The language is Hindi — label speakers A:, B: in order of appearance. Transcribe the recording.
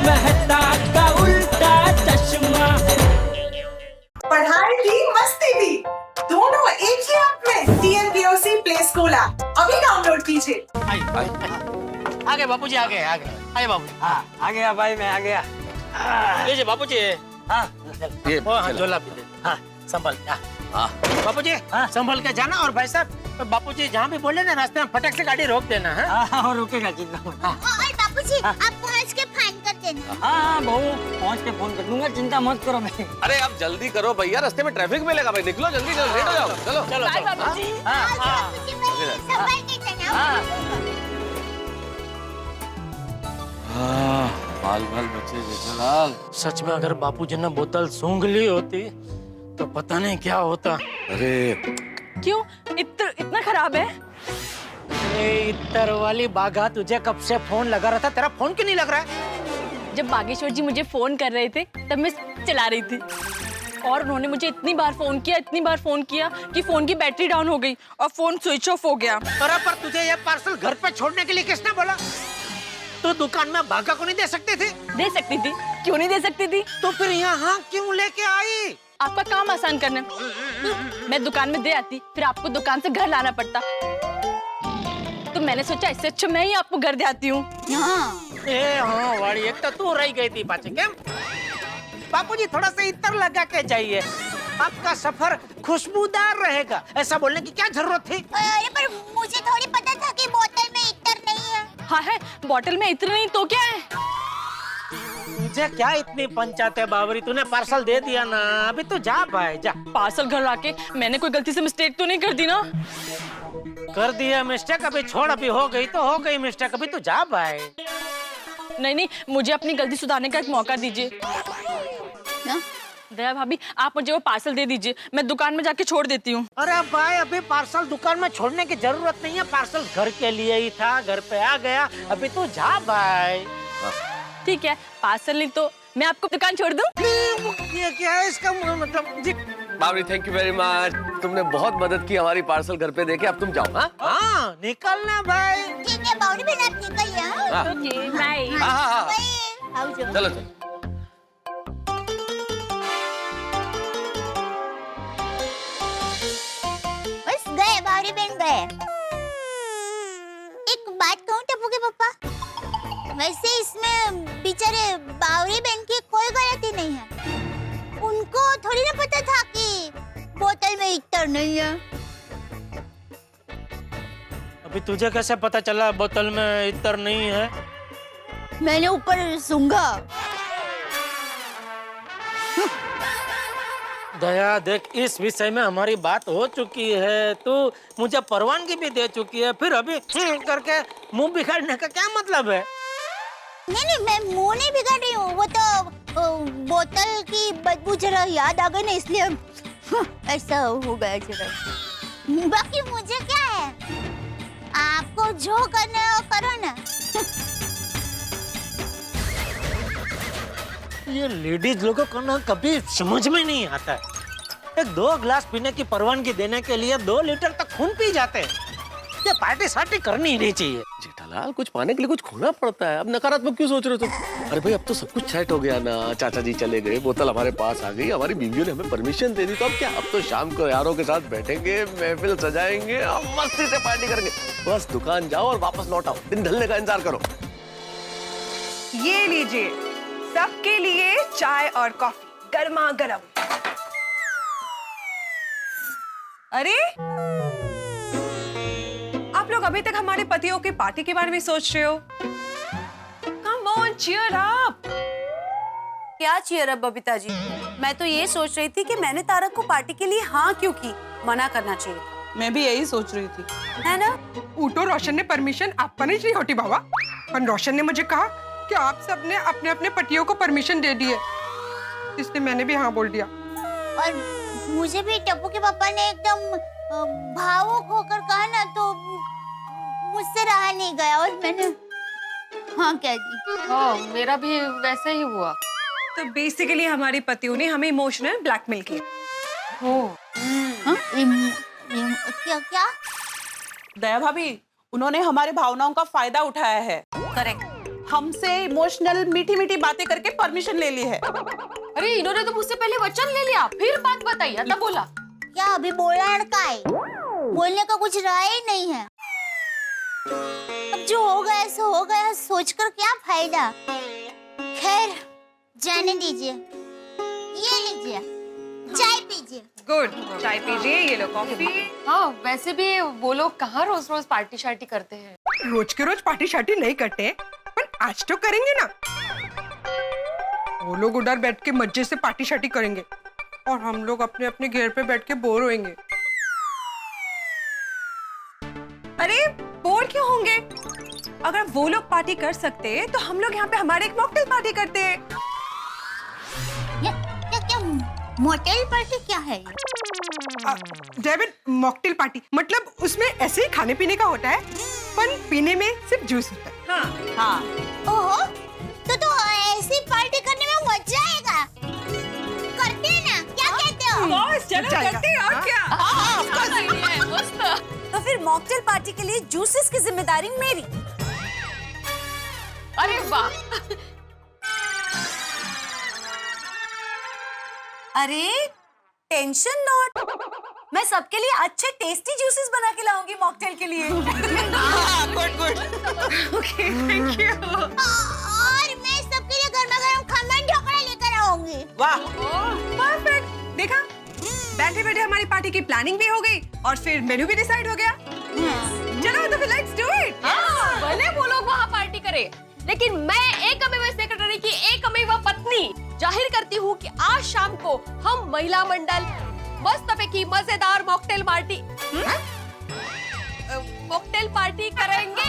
A: मेहता का उल्टा चश्मा।
B: पढ़ाई भी मस्ती भी दोनों एक ही ऐप में। TNPOC प्ले स्कूल ऐप अभी डाउनलोड कीजिए।
C: आगे बापूजी, आगे आगे आए बाबू।
D: हाँ, आ गया भाई, मैं आ गया।
C: ये बापूजी,
D: हाँ,
C: ये झोला भी दे। हाँ, संभल। हाँ बापूजी,
D: हाँ?
C: संभल के जाना। और भाई साहब, बापूजी जहाँ भी बोले ना रास्ते में फटक से गाड़ी रोक देना है।
D: हाँ, रुकेगा चिंता मत।
E: और बापूजी आप पहुंच के फाइन कर देना।
D: हाँ बहू, पहुँच के फोन कर दूंगा, चिंता मत करो। मैं
F: अरे आप जल्दी करो भैया, रास्ते में ट्रैफिक मिलेगा भाई। निकलो जल्दी, चलो लेट हो जाओ। चलो
C: चलो चलो।
E: बापूजी संभाल के जाना।
F: बाल बाल बच्चे जेठालाल।
C: सच में अगर बापूजी ने बोतल सूंघ ली होती तो पता नहीं क्या होता।
F: अरे
G: क्यों इतना खराब है?
C: इतर वाली बागा, तुझे कब से फोन लगा रहा था, तेरा फोन क्यों नहीं लग रहा है?
G: जब बागेश्वर जी मुझे फोन कर रहे थे तब मैं चला रही थी और उन्होंने मुझे इतनी बार फोन किया कि फोन की बैटरी डाउन हो गई और फोन स्विच ऑफ हो गया।
C: अरे पर तुझे ये पार्सल घर पे छोड़ने के लिए किसने बोला? तो दुकान में बागा को नहीं दे सकती थी?
G: दे सकती थी, क्यों नहीं दे सकती थी?
C: तो फिर यहाँ क्यों लेके आई?
G: आपका काम आसान करना। मैं दुकान में दे आती, फिर आपको दुकान से घर लाना पड़ता। तो मैंने सोचा इससे अच्छा मैं ही आपको घर दे आती हूँ।
C: हाँ वाड़ी, एक तो तू रह गई थी पाचे। क्या बापूजी, थोड़ा सा इतर लगा के जाइए, आपका सफर खुशबूदार रहेगा। ऐसा बोलने की क्या जरूरत थी?
E: अरे पर मुझे थोड़ी पता था कि बोतल में इत्र नहीं है।
G: हाँ है, बॉटल में इत्र नहीं तो क्या है?
C: तुझे क्या इतनी पंचायत है बावरी? तूने पार्सल दे दिया ना, अभी तू जा भाई जा।
G: पार्सल घर लाके मैंने कोई गलती से मिस्टेक तो नहीं कर दी ना?
C: कर दिया मिस्टेक, अभी छोड़, अभी हो गई तो हो गई मिस्टेक, अभी तू जा भाई।
G: नहीं, मुझे अपनी गलती सुधारने का एक मौका दीजिए। दया भाभी, आप मुझे वो पार्सल दे दीजिए, मैं दुकान में जाके छोड़ देती हूँ।
C: अरे भाई, अभी पार्सल दुकान में छोड़ने की जरूरत नहीं है, पार्सल घर के लिए ही था, घर पे आ गया, अभी तू जा भाई।
G: ठीक है, पार्सल नहीं तो मैं आपको दुकान छोड़ दूँ?
C: ये क्या है इसका मतलब जी?
F: Babri, thank you very much. तुमने बहुत मदद की हमारी पार्सल घर पे देके। अब तुम जाओ। हाँ
C: निकलना भाई।
E: ठीक है बावरी बहन, आप निकलिए।
G: Okay bye.
F: हाँ।
E: आओ
F: चलो।
E: बस गए, बावरी बहन गए। एक बात कहूँ टप्पू के पापा, वैसे इसमें बेचारे बावरी बहन की कोई गलती नहीं है। उनको थोड़ी ना पता था कि बोतल में इत्र नहीं है।
C: अभी तुझे कैसे पता चला बोतल में इत्र नहीं है?
E: मैंने ऊपर सूंघा।
C: दया देख, इस विषय में हमारी बात हो चुकी है, तू मुझे परवानगी भी दे चुकी है, फिर अभी करके मुंह बिगाड़ने का क्या मतलब है?
E: नहीं, मैं मुंह नहीं बिगाड़ रही हूँ, वो तो बोतल की बदबू जरा याद आ गई ना, इसलिए ऐसा हो गया जरा। बाकी मुझे क्या है, आपको जो करना है वो करो ना।
C: ये लेडीज लोगों को ना कभी समझ में नहीं आता है। एक 2 गिलास पीने की परवानगी देने के लिए 2 लीटर तक खून पी जाते हैं। ये पार्टी सार्टी करनी ही नहीं चाहिए।
F: जेठालाल, कुछ पाने के लिए कुछ खोना पड़ता है। अब नकारात्मक क्यों सोच रहे हो तुम? अरे भाई, अब तो सब कुछ सेट हो गया ना। चाचा जी चले गए, बोतल हमारे पास आ गई, हमारी बीवियों ने हमें परमिशन दे दी, तो अब क्या? अब तो शाम को यारों के साथ बैठेंगे, महफिल सजाएंगे और मस्ती से पार्टी करेंगे। बस दुकान जाओ और वापस लौट आओ, दिन ढलने का इंतजार करो।
B: ये लीजिए, सबके लिए चाय और कॉफी गर्मा गर्म। अरे आप लोग अभी तक हमारे पतियों की पार्टी के बारे में सोच रहे हो? Come on, cheer up.
H: क्या चीयर अप बबीता जी? मैं तो ये सोच रही थी कि मैंने तारक को पार्टी के लिए हाँ क्यों की, मना करना चाहिए था।
B: मैं भी यही सोच रही थी,
H: है ना?
I: ऊटो रोशन ने परमिशन आपको नहीं चाहिए होती बाबा, पर रोशन ने मुझे कहा कि आप सबने अपने अपने पतियों को परमिशन दे दी है, इसलिए मैंने भी हाँ बोल दिया।
E: और मुझे भी टप्पू के पापा ने एकदम भावुक होकर कहा ना, तो मुझसे रहा नहीं गया और मैंने हाँ कह दी।
G: मेरा भी वैसे ही हुआ।
I: तो बेसिकली हमारे पतियों ने हमें इमोशनल ब्लैकमेल किया।
E: क्या क्या?
H: दया भाभी, उन्होंने हमारे भावनाओं का फायदा उठाया है। करेक्ट। हमसे इमोशनल मीठी मीठी बातें करके परमिशन ले ली है।
G: अरे इन्होंने तो मुझसे पहले वचन ले लिया, फिर बात बताई, तब बोला।
E: क्या अभी बोलना का है? बोलने का कुछ रहा ही नहीं है। अब जो हो गया सो हो गया, सोचकर क्या फायदा। खैर जाने दीजिए, ये लीजिए चाय पीजिए।
B: गुड, चाय पीजिए, ये लो कॉफी।
G: हाँ वैसे भी वो लोग कहाँ रोज रोज पार्टी शार्टी करते हैं।
I: रोज के रोज पार्टी शार्टी नहीं करते, पर आज तो करेंगे ना। वो लोग उधर बैठ के मजे से पार्टी शार्टी करेंगे और हम लोग अपने अपने घर पे बैठ के बोर होएंगे।
B: अरे बोर क्यों होंगे? अगर वो लोग पार्टी कर सकते तो हम लोग यहाँ पे हमारे एक मॉकटेल पार्टी करते हैं।
E: क्या मोटेल पार्टी क्या है ये?
I: डेविड, मॉकटेल पार्टी मतलब उसमें ऐसे ही खाने पीने का होता है, पर पीने में सिर्फ जूस होता है।
B: हाँ
H: हाँ
E: ओहो, तो ऐसी पार्टी करने में मजा आएगा। करते हैं ना, क्या कहते हो?
B: बॉस चलो करते हैं और क्या।
H: तो फिर मॉकटेल पार्टी के लिए जूसेस की जिम्मेदारी मेरी।
G: अरे वाह,
H: अरे टेंशन नॉट, मैं सबके लिए अच्छे टेस्टी जूसेस बना के लाऊंगी मॉकटेल के लिए।
B: Okay thank you.
E: और मैं सबके लिए गर्मा गर्म खमन ढोकला लेकर आऊंगी।
C: वाह,
B: परफेक्ट, देखा बैठे बैठे हमारी पार्टी की प्लानिंग भी हो गई और फिर मेन्यू भी डिसाइड हो गया। चलो तो फिर लेट्स डू इट।
G: भले वो लोग वहाँ पार्टी करे, लेकिन मैं एकमेव सेक्रेटरी की एकमेव पत्नी जाहिर करती हूँ कि आज शाम को हम महिला मंडल मस्तपैकी मजेदार मॉकटेल पार्टी करेंगे।